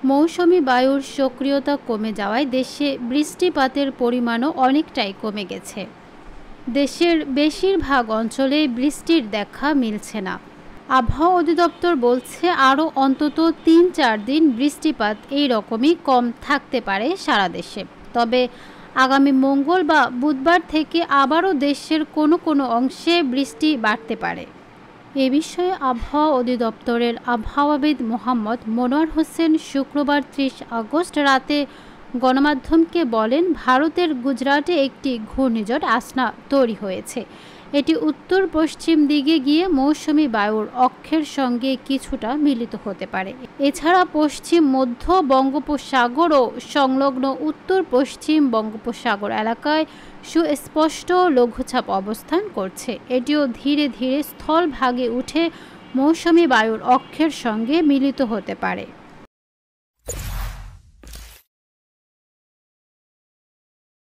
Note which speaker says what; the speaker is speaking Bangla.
Speaker 1: মৌসুমি বায়ুর সক্রিয়তা কমে যাওয়ায় দেশে বৃষ্টিপাতের পরিমাণও অনেকটাই কমে গেছে। দেশের বেশিরভাগ অঞ্চলে বৃষ্টির দেখা মিলছে না। আবহাওয়া অধিদপ্তর বলছে আরও অন্তত ৩-৪ দিন বৃষ্টিপাত এই রকমই কম থাকতে পারে সারা দেশে। তবে আগামী মঙ্গল বা বুধবার থেকে আবারও দেশের কোনো কোনো অংশে বৃষ্টি বাড়তে পারে। এ বিষয়ে আবহাওয়া অধিদপ্তরের আবহাওয়াবিদ মোহাম্মদ মনোয়ার হোসেন শুক্রবার ৩০ আগস্ট রাতে গণমাধ্যমকে বলেন, ভারতের গুজরাটে একটি ঘূর্ণিঝড় আসনা তৈরি হয়েছে। এটি উত্তর পশ্চিম দিকে গিয়ে মৌসুমি বায়ুর অক্ষের সঙ্গে কিছুটা মিলিত হতে পারে। এছাড়া পশ্চিম মধ্য বঙ্গোপসাগর ও সংলগ্ন উত্তর পশ্চিম বঙ্গোপসাগর এলাকায় সুস্পষ্ট লঘুচাপ অবস্থান করছে। এটিও ধীরে ধীরে স্থলভাগে উঠে মৌসুমি বায়ুর অক্ষের সঙ্গে মিলিত হতে পারে।